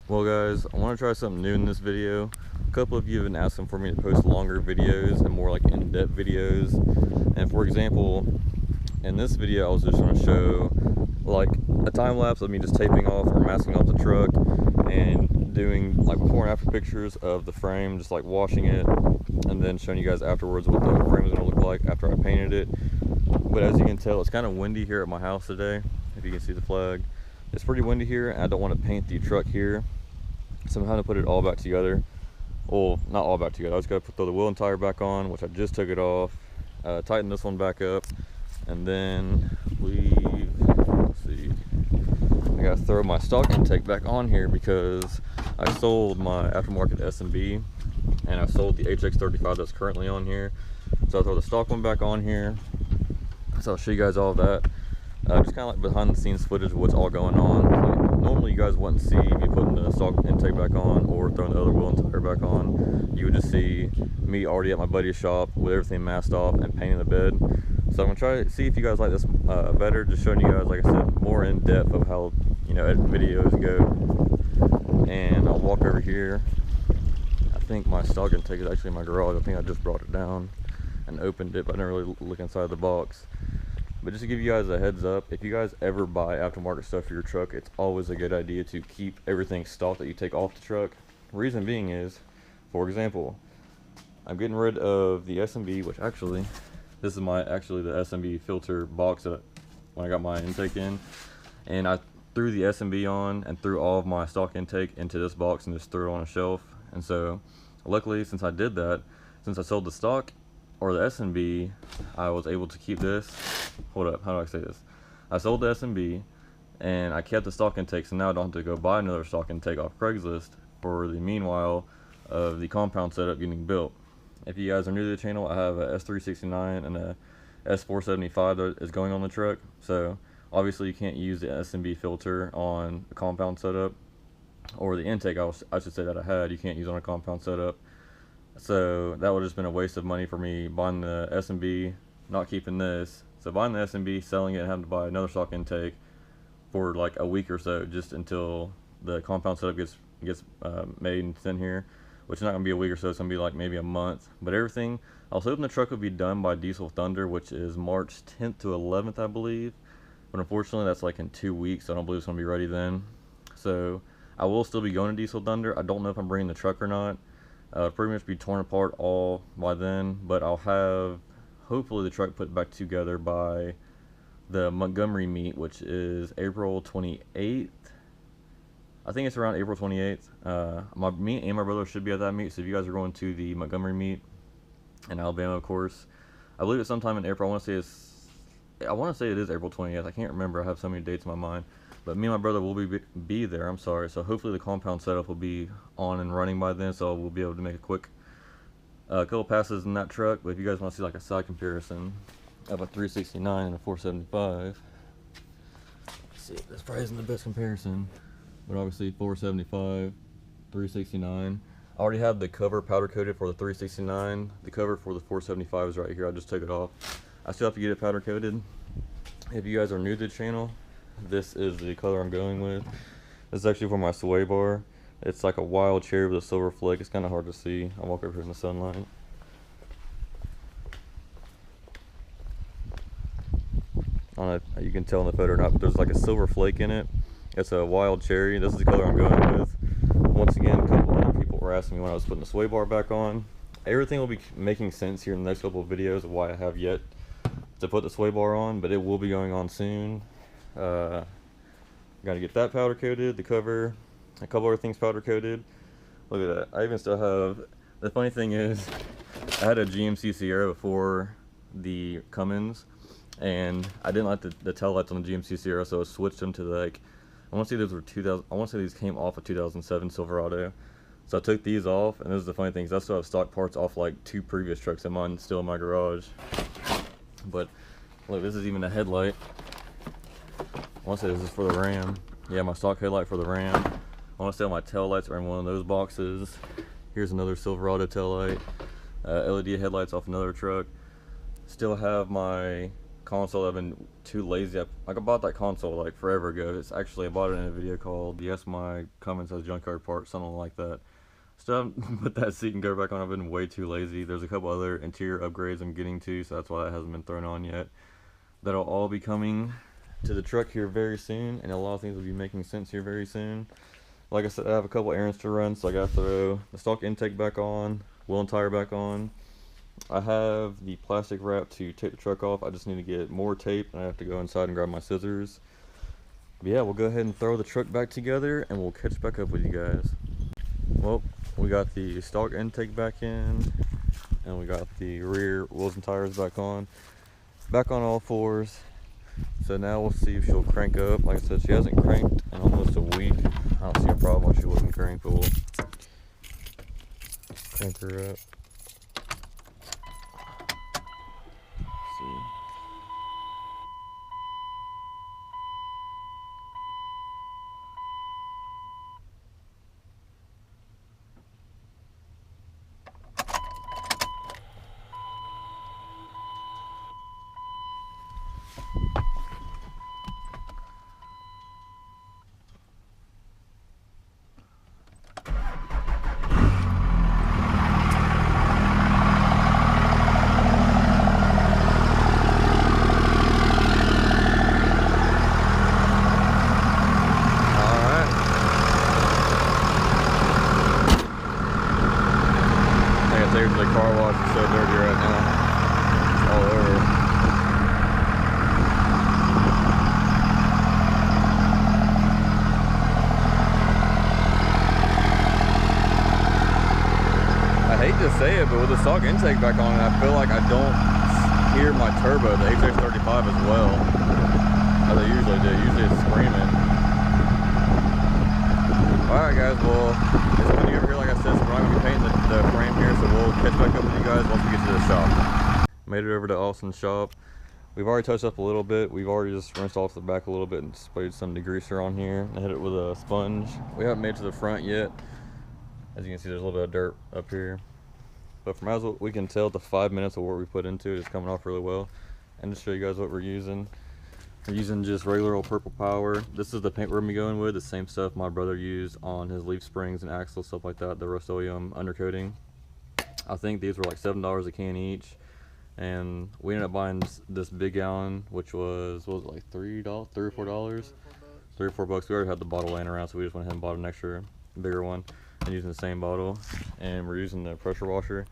Well guys, I want to try something new in this video. A couple of you have been asking for me to post longer videos and more like in-depth videos. And for example, in this video I was just going to show like a time lapse of me just taping off or masking off the truck and doing like before and after pictures of the frame, just like washing it, and then showing you guys afterwards what the frame is going to look like after I painted it. But as you can tell, it's kind of windy here at my house today. If you can see the flag, it's pretty windy here and I don't want to paint the truck here, so I'm trying to put it all back together. Well, not all back together, I just got to throw the wheel and tire back on, which I just took it off, tighten this one back up, and then let's see, I got to throw my stock intake back on here because I sold my aftermarket S&B and I sold the HX35 that's currently on here. So I'll throw the stock one back on here. So I'll show you guys all of that. Just kind of like behind the scenes footage of what's all going on. Like, normally you guys wouldn't see me putting the stock intake back on or throwing the other wheel and tire back on. You would just see me already at my buddy's shop with everything masked off and painting the bed. So I'm gonna try to see if you guys like this better, just showing you guys, like I said, more in depth of how, you know, videos go. And I'll walk over here. I think my stock intake is actually in my garage. I think I just brought it down and opened it, but I didn't really look inside the box. But just to give you guys a heads up, if you guys ever buy aftermarket stuff for your truck, it's always a good idea to keep everything stock that you take off the truck. Reason being is, for example, I'm getting rid of the S&B, which actually, this is the S&B filter box that when I got my intake in, and I threw the S&B on and threw all of my stock intake into this box and just threw it on a shelf. And so, luckily, since I did that, since I sold the stock or the S&B, I was able to keep this. Hold up, how do I say this? I sold the S&B and I kept the stock intake, so now I don't have to go buy another stock intake off Craigslist for the meanwhile of the compound setup getting built. If you guys are new to the channel, I have a S369 and a S475 that is going on the truck. So obviously you can't use the S&B filter on a compound setup, or the intake I should say that I had, you can't use on a compound setup. So that would have just been a waste of money for me buying the S&B, not keeping this. So buying the S&B, selling it, and having to buy another stock intake for like a week or so, just until the compound setup gets made and sent here, which is not gonna be a week or so. It's gonna be like maybe a month. But everything, I was hoping the truck would be done by Diesel Thunder, which is March 10th to 11th, I believe. But unfortunately, that's like in 2 weeks. So I don't believe it's gonna be ready then. So I will still be going to Diesel Thunder. I don't know if I'm bringing the truck or not. Pretty much be torn apart all by then, but I'll have hopefully the truck put back together by the Montgomery meet, which is April 28th. I think it's around April 28th. Me and my brother should be at that meet, so if you guys are going to the Montgomery meet in Alabama, of course, I believe it's sometime in April. I want to say it is April 20th. I can't remember. I have so many dates in my mind. But me and my brother will be there, I'm sorry. So hopefully the compound setup will be on and running by then, so we'll be able to make a quick couple passes in that truck. But if you guys want to see like a side comparison of a 369 and a 475, let's see, this probably isn't the best comparison, but obviously 475, 369. I already have the cover powder coated for the 369. The cover for the 475 is right here. I just took it off. I still have to get it powder coated. If you guys are new to the channel, this is the color I'm going with. This is actually for my sway bar. It's like a wild cherry with a silver flake. It's kind of hard to see. I'll walk over here in the sunlight. I don't know if you can tell in the photo or not, but there's like a silver flake in it. It's a wild cherry. This is the color I'm going with. Once again, a couple other people were asking me when I was putting the sway bar back on. Everything will be making sense here in the next couple of videos of why I have yet to put the sway bar on, but it will be going on soon. Got to get that powder coated, the cover, a couple other things powder coated. Look at that. I even still have, the funny thing is, I had a GMC Sierra before the Cummins, and I didn't like the tail lights on the GMC Sierra, so I switched them to like, I want to say those were 2000, I want to say these came off a 2007 Silverado. So I took these off, and this is the funny thing, is I still have stock parts off like 2 previous trucks of mine still in my garage. But look, this is even a headlight. I want to say this is for the Ram. Yeah, my stock headlight for the Ram. I want to say all my tail lights are in one of those boxes. Here's another Silverado tail light. LED headlights off another truck. Still have my console. I've been too lazy. I bought that console like forever ago. It's actually, I bought it in a video called "Yes, my Cummins has junkyard parts," something like that. Still haven't put that seat and go back on. I've been way too lazy. There's a couple other interior upgrades I'm getting to, so that's why that hasn't been thrown on yet. That'll all be coming to the truck here very soon, and a lot of things will be making sense here very soon. Like I said, I have a couple errands to run, so I gotta throw the stock intake back on, wheel and tire back on. I have the plastic wrap to tape the truck off. I just need to get more tape, and I have to go inside and grab my scissors. But yeah, we'll go ahead and throw the truck back together, and we'll catch back up with you guys. Well, we got the stock intake back in, and we got the rear wheels and tires back on all fours. So now we'll see if she'll crank up. Like I said, she hasn't cranked in almost a week. I don't see a problem why she wouldn't crank, but we'll crank her up. Let's see. Take her to the car wash. It's so dirty right now. It's all over. I hate to say it, but with the stock intake back on, I feel like I don't hear my turbo, the HX35 as well, as I usually do. Usually it's screaming. Alright guys, well, it's coming over here like I said, so we're not going to be painting the frame here, so we'll catch back up with you guys once we get to the shop. Made it over to Austin's shop. We've already touched up a little bit. We've already just rinsed off the back a little bit and sprayed some degreaser on here. I hit it with a sponge. We haven't made it to the front yet. As you can see, there's a little bit of dirt up here. But from as we can tell, the 5 minutes of work we put into it is coming off really well. And to show you guys what we're using. We're using just regular old Purple Power. This is the paint we're gonna be going with, the same stuff my brother used on his leaf springs and axles, stuff like that, the Rust-Oleum undercoating. I think these were like $7 a can each. And we ended up buying this big gallon, which was, what was it, like $3 or $4? $3 or $4. We already had the bottle laying around, so we just went ahead and bought an extra bigger one and using the same bottle. And we're using the pressure washer.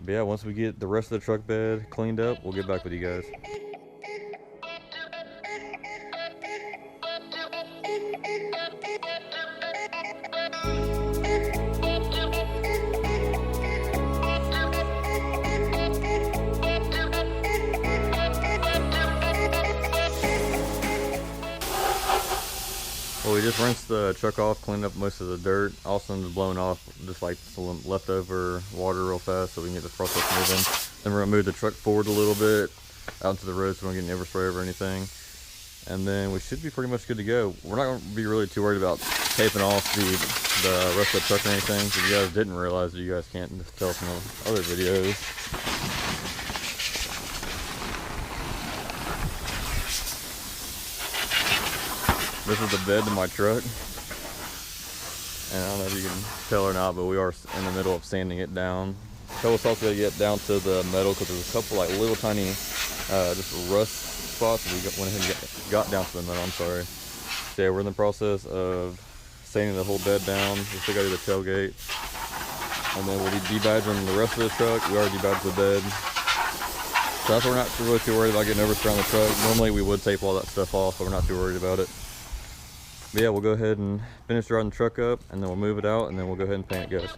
But yeah, once we get the rest of the truck bed cleaned up, we'll get back with you guys. Well, we just rinsed the truck off, cleaned up most of the dirt. Austin's blown off just like some leftover water real fast so we can get the process moving. Then we're gonna move the truck forward a little bit out into the road so we don't get any overspray over anything. And then we should be pretty much good to go. We're not gonna be really too worried about taping off the rest of the truck or anything. If you guys didn't realize, you guys can't tell from the other videos. This is the bed to my truck, and I don't know if you can tell or not, but we are in the middle of sanding it down. A couple spots we gotta get down to the metal because there's a couple like little tiny just rust spots. We went ahead and got down to the metal. I'm sorry. So yeah, we're in the process of sanding the whole bed down. We still gotta do the tailgate, and then we'll be debadging the rest of the truck. We already debadged the bed. So that's why we're not really too worried about getting overspray on the truck. Normally we would tape all that stuff off, but we're not too worried about it. But yeah, we'll go ahead and finish riding the truck up, and then we'll move it out, and then we'll go ahead and paint it, guys.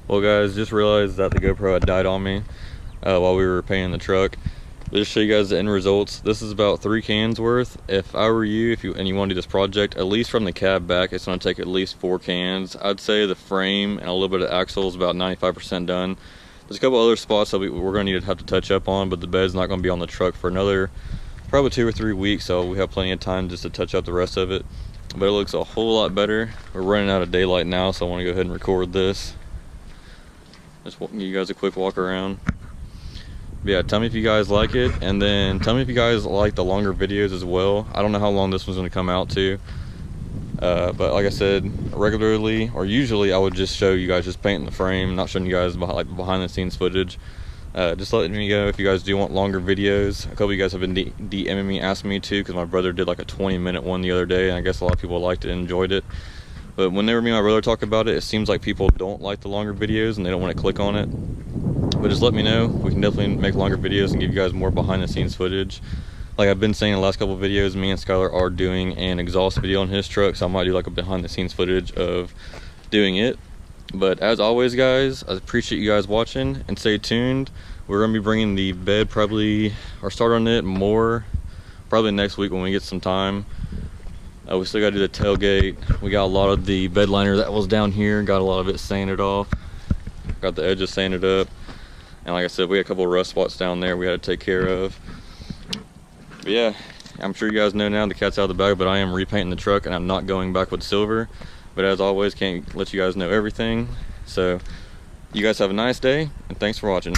Well guys, just realized that the GoPro had died on me while we were painting the truck. But just show you guys the end results. This is about 3 cans worth. If I were you, and you want to do this project, at least from the cab back, it's going to take at least 4 cans. I'd say the frame and a little bit of axle is about 95% done. There's a couple other spots that we're going to have to touch up on, but the bed's not going to be on the truck for another probably 2 or 3 weeks, so we have plenty of time just to touch up the rest of it. But it looks a whole lot better. We're running out of daylight now, so I want to go ahead and record this. Just give you guys a quick walk around. But yeah, tell me if you guys like it, and then tell me if you guys like the longer videos as well. I don't know how long this one's going to come out to, but like I said, regularly or usually I would just show you guys just painting the frame, not showing you guys behind the scenes footage. Just letting me know if you guys do want longer videos. A couple of you guys have been DMing me, asking me to, because my brother did like a 20-minute one the other day, and I guess a lot of people liked it and enjoyed it. But whenever me and my brother talk about it, it seems like people don't like the longer videos and they don't want to click on it. But just let me know. We can definitely make longer videos and give you guys more behind the scenes footage. Like I've been saying in the last couple of videos, me and Skylar are doing an exhaust video on his truck, so I might do like a behind the scenes footage of doing it. But as always guys, I appreciate you guys watching, and stay tuned. We're going to be bringing the bed probably, or start on it more probably next week when we get some time. We still got to do the tailgate. We got a lot of the bed liner that was down here, got a lot of it sanded off. Got the edges sanded up. And like I said, we had a couple of rust spots down there we had to take care of. But yeah, I'm sure you guys know now the cat's out of the bag, but I am repainting the truck and I'm not going back with silver. But as always, can't let you guys know everything. So you guys have a nice day, and thanks for watching.